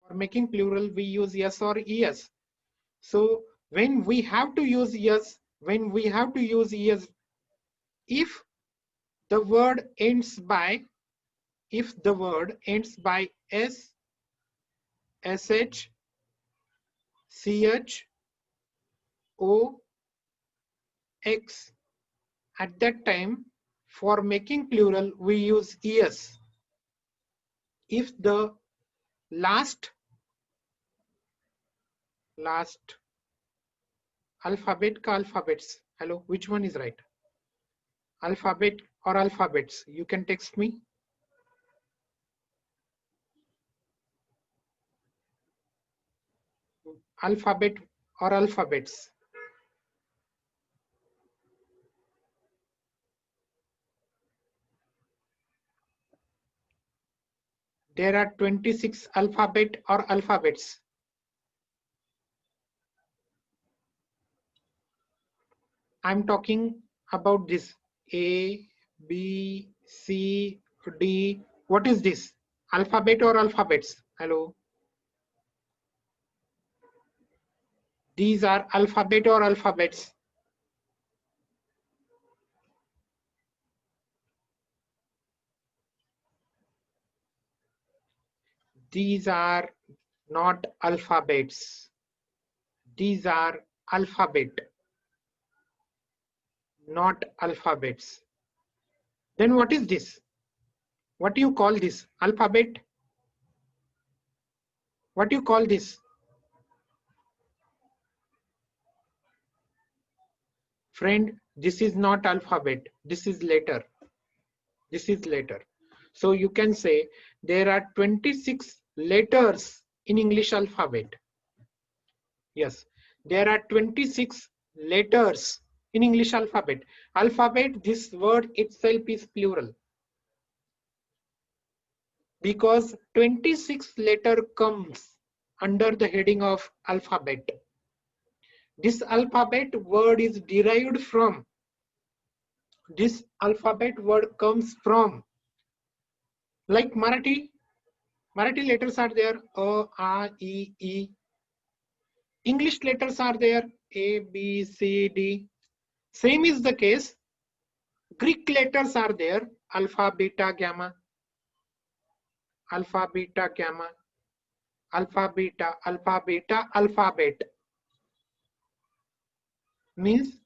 For making plural, we use yes or es. So when we have to use yes, if the word ends by s, sh, ch, o, x, at that time, for making plural, we use es. If the last alphabet ka alphabets, hello, which one is right? Alphabet or alphabets? You can text me. Alphabet or alphabets? There are 26 alphabet or alphabets. I'm talking about this A, B, C, D. What is this? Alphabet or alphabets? Hello. These are alphabet or alphabets? These are not alphabets. These are alphabet, not alphabets. Then what is this? What do you call this? Alphabet? What do you call this? Friend, this is not alphabet. This is letter. This is letter. So you can say there are 26 letters in English alphabet. Yes, there are 26 letters in English alphabet. Alphabet, this word itself is plural, because 26 letter comes under the heading of alphabet. This alphabet word is derived from, this alphabet word comes from, like Marathi letters are there, A, A, E, E. English letters are there, A, B, C, D. Same is the case. Greek letters are there, alpha, beta, gamma, alpha, beta, gamma, alpha, beta, alpha, beta, alphabet. Means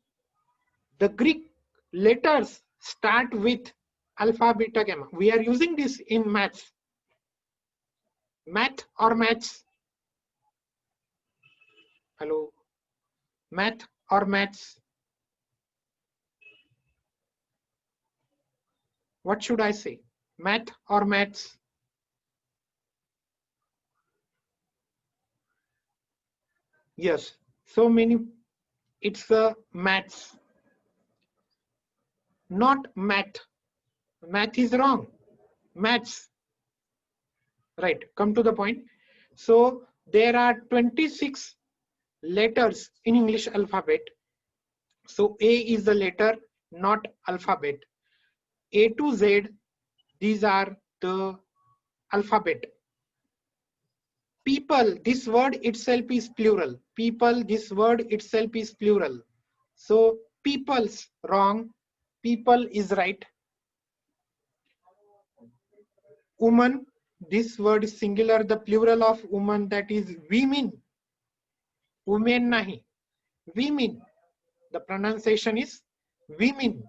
the Greek letters start with alpha, beta, gamma. We are using this in maths. Math or maths? Hello. Math or maths? What should I say? Math or maths? Yes, so many, it's a maths, not math. Math is wrong. Maths. Right, come to the point. So there are 26 letters in English alphabet. So A is the letter, not alphabet. A to Z, these are the alphabet. People, this word itself is plural. People, this word itself is plural. So people's wrong, people is right. Woman, this word is singular, the plural of woman, that is women. Women nahi, women. The pronunciation is women.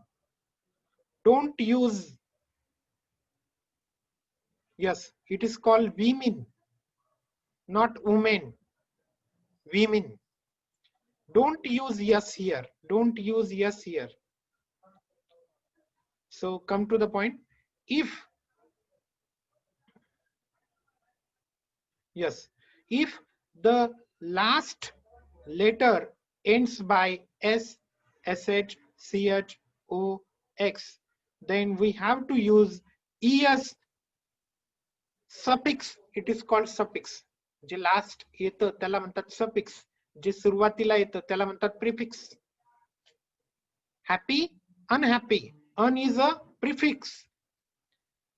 Don't use, yes, it is called women, not women. Women. Don't use yes here. Don't use yes here. So come to the point. If, yes, if the last letter ends by S, SH, CH, O, X, then we have to use ES suffix. It is called suffix. जे last येतं त्याला म्हणतात suffix, जे सुरुवातीला येतं त्याला म्हणतात prefix. Happy, unhappy, un is a prefix.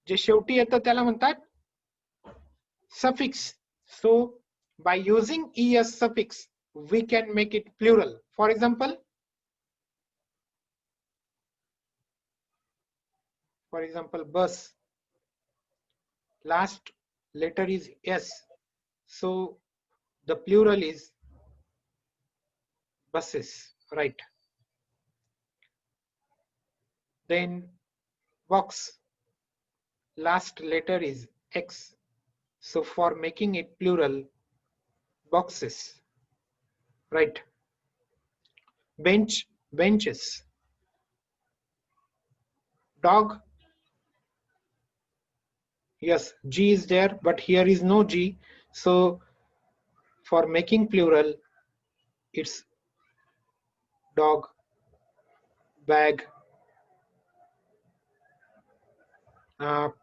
जे शेवटी येतं त्याला म्हणतात suffix. So by using es suffix, we can make it plural. For example, bus, last letter is s, so the plural is buses, right? Then box, last letter is x, so for making it plural, boxes, right? Bench, benches. Dog, yes, g is there, but here is no g, so for making plural, it's dog. Bag,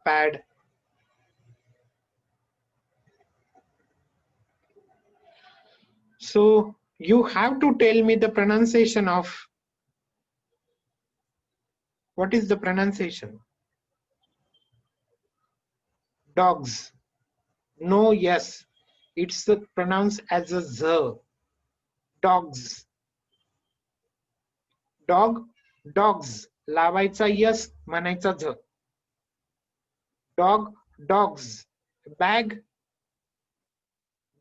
pad. So you have to tell me the pronunciation of, what is the pronunciation? Dogs. No, yes. It's pronounced as a z. Dogs. Dog, dogs. लावायचा yes, म्हणायचा झ. Dog, dogs. Bag,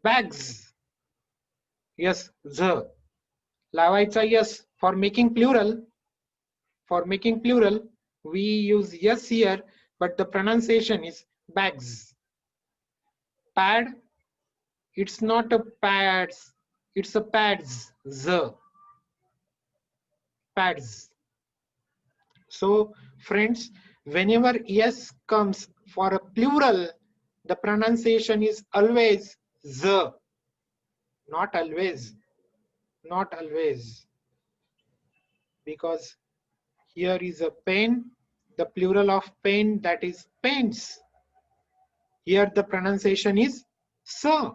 bags. Yes, z. लावायचा yes. For making plural, we use yes here, but the pronunciation is bags. Pad, it's not a pads, it's a pads, z. Pads. So friends, whenever yes comes for a plural, the pronunciation is always z. Not always, not always, because here is a pen, the plural of pen, that is pens. Here the pronunciation is sir.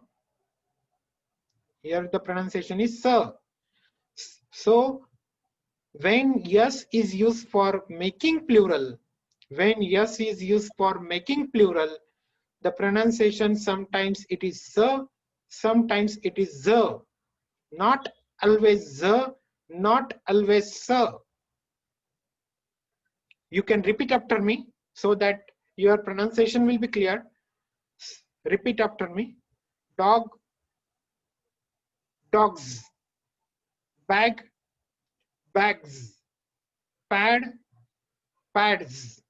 Here the pronunciation is sir. So when yes is used for making plural, the pronunciation sometimes it is sir, sometimes it is z. Not always z, not always sir. You can repeat after me so that your pronunciation will be clear. Repeat after me. Dog, dogs. Bag, bags. Pad, pads.